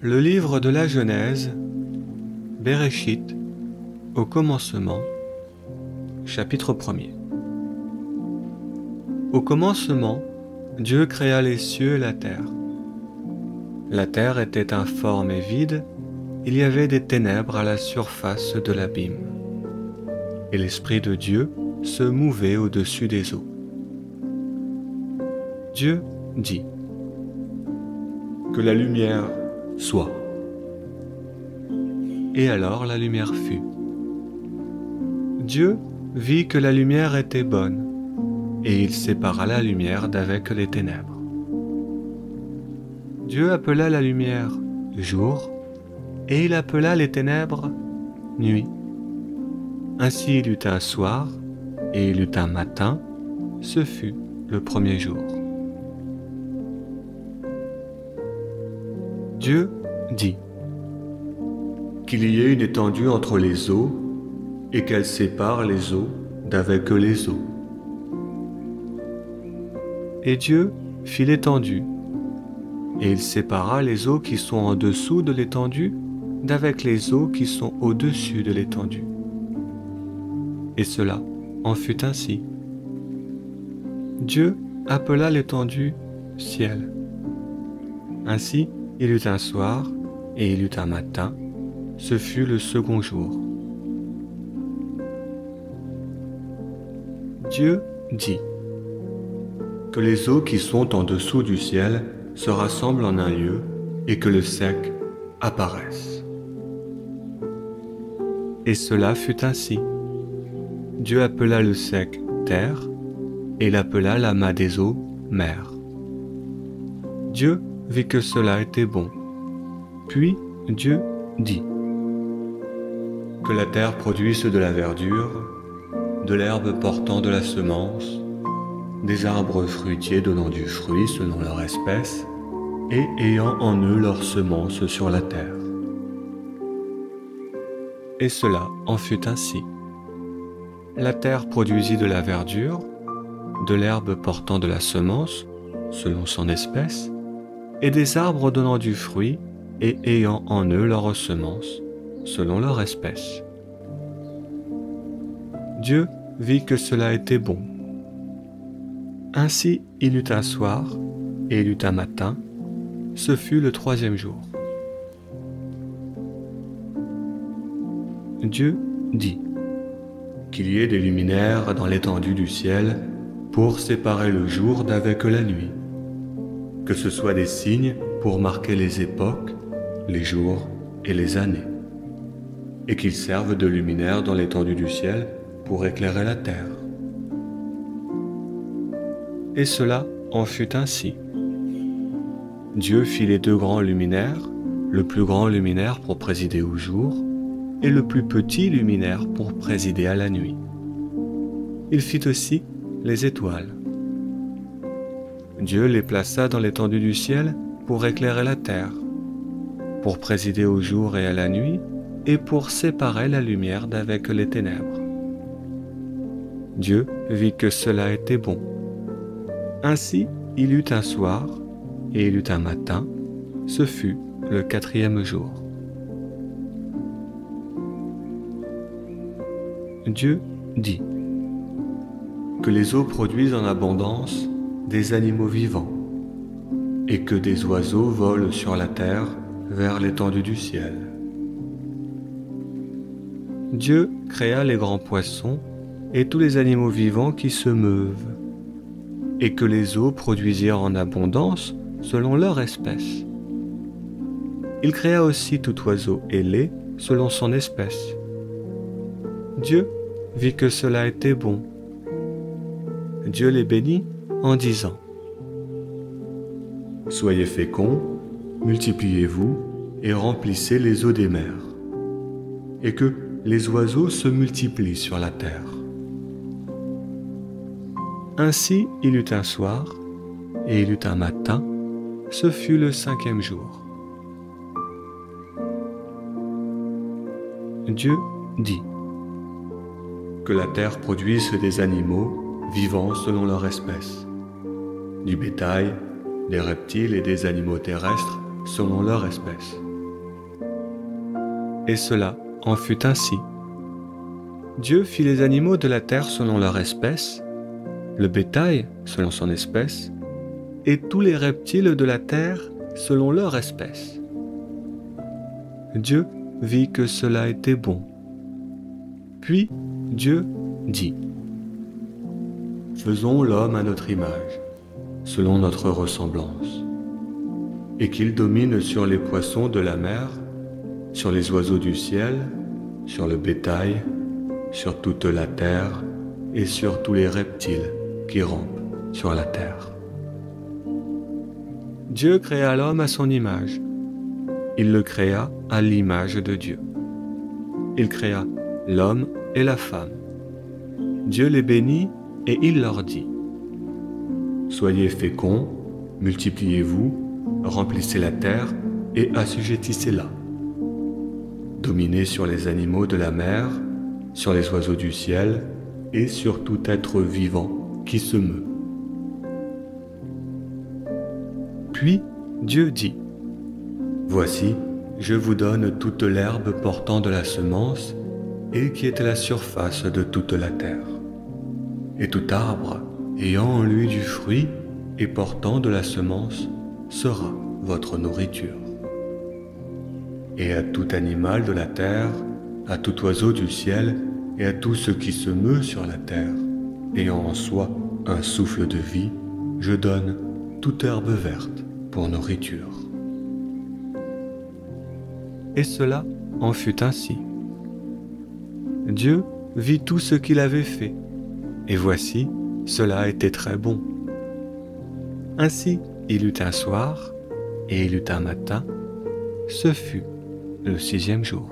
Le livre de la Genèse, Bereshit, au commencement, chapitre 1er. Au commencement, Dieu créa les cieux et la terre. La terre était informe et vide, il y avait des ténèbres à la surface de l'abîme. Et l'Esprit de Dieu se mouvait au-dessus des eaux. Dieu dit : que la lumière soit. Et alors la lumière fut. Dieu vit que la lumière était bonne, et il sépara la lumière d'avec les ténèbres. Dieu appela la lumière jour, et il appela les ténèbres nuit. Ainsi il eut un soir, et il eut un matin, ce fut le premier jour. Dieu dit : qu'il y ait une étendue entre les eaux, et qu'elle sépare les eaux d'avec les eaux. Et Dieu fit l'étendue, et il sépara les eaux qui sont en dessous de l'étendue d'avec les eaux qui sont au-dessus de l'étendue. Et cela en fut ainsi. Dieu appela l'étendue ciel. Ainsi, il eut un soir, et il eut un matin, ce fut le second jour. Dieu dit : que les eaux qui sont en dessous du ciel se rassemblent en un lieu, et que le sec apparaisse. Et cela fut ainsi. Dieu appela le sec terre, et il appela l'amas des eaux mer. Dieu vit que cela était bon. Puis Dieu dit : que la terre produise de la verdure, de l'herbe portant de la semence, des arbres fruitiers donnant du fruit selon leur espèce, et ayant en eux leur semence sur la terre. Et cela en fut ainsi. La terre produisit de la verdure, de l'herbe portant de la semence, selon son espèce, et des arbres donnant du fruit, et ayant en eux leur semence, selon leur espèce. Dieu vit que cela était bon. Ainsi il eut un soir, et il eut un matin, ce fut le troisième jour. Dieu dit : qu'il y ait des luminaires dans l'étendue du ciel pour séparer le jour d'avec la nuit, que ce soit des signes pour marquer les époques, les jours et les années, et qu'ils servent de luminaires dans l'étendue du ciel pour éclairer la terre. Et cela en fut ainsi. Dieu fit les deux grands luminaires, le plus grand luminaire pour présider au jour, et le plus petit luminaire pour présider à la nuit. Il fit aussi les étoiles. Dieu les plaça dans l'étendue du ciel pour éclairer la terre, pour présider au jour et à la nuit, et pour séparer la lumière d'avec les ténèbres. Dieu vit que cela était bon. Ainsi il eut un soir, et il eut un matin, ce fut le quatrième jour. Dieu dit : que les eaux produisent en abondance des animaux vivants, et que des oiseaux volent sur la terre vers l'étendue du ciel. Dieu créa les grands poissons et tous les animaux vivants qui se meuvent, et que les eaux produisirent en abondance selon leur espèce. Il créa aussi tout oiseau ailé selon son espèce. Dieu vit que cela était bon. Dieu les bénit en disant : soyez féconds, multipliez-vous et remplissez les eaux des mers, et que les oiseaux se multiplient sur la terre. Ainsi il eut un soir, et il eut un matin, ce fut le cinquième jour. Dieu dit : que la terre produise des animaux vivant selon leur espèce, du bétail, des reptiles et des animaux terrestres selon leur espèce, Et cela en fut ainsi. Dieu fit les animaux de la terre selon leur espèce, le bétail selon son espèce, et tous les reptiles de la terre selon leur espèce. Dieu vit que cela était bon. Puis Dieu dit : Faisons l'homme à notre image, selon notre ressemblance, et qu'il domine sur les poissons de la mer, sur les oiseaux du ciel, sur le bétail, sur toute la terre et sur tous les reptiles qui rampent sur la terre. Dieu créa l'homme à son image. Il le créa à l'image de Dieu. Il créa l'homme et la femme. Dieu les bénit et il leur dit : Soyez féconds, multipliez-vous, remplissez la terre et assujettissez-la. Dominez sur les animaux de la mer, sur les oiseaux du ciel et sur tout être vivant qui se meut. Puis Dieu dit : Voici, je vous donne toute l'herbe portant de la semence et qui est à la surface de toute la terre, et tout arbre ayant en lui du fruit et portant de la semence sera votre nourriture. Et à tout animal de la terre, à tout oiseau du ciel et à tout ce qui se meut sur la terre, ayant en soi un souffle de vie, je donne toute herbe verte pour nourriture. Et cela en fut ainsi. Dieu vit tout ce qu'il avait fait, et voici, cela était très bon. Ainsi, il eut un soir, et il eut un matin, ce fut le 6e jour.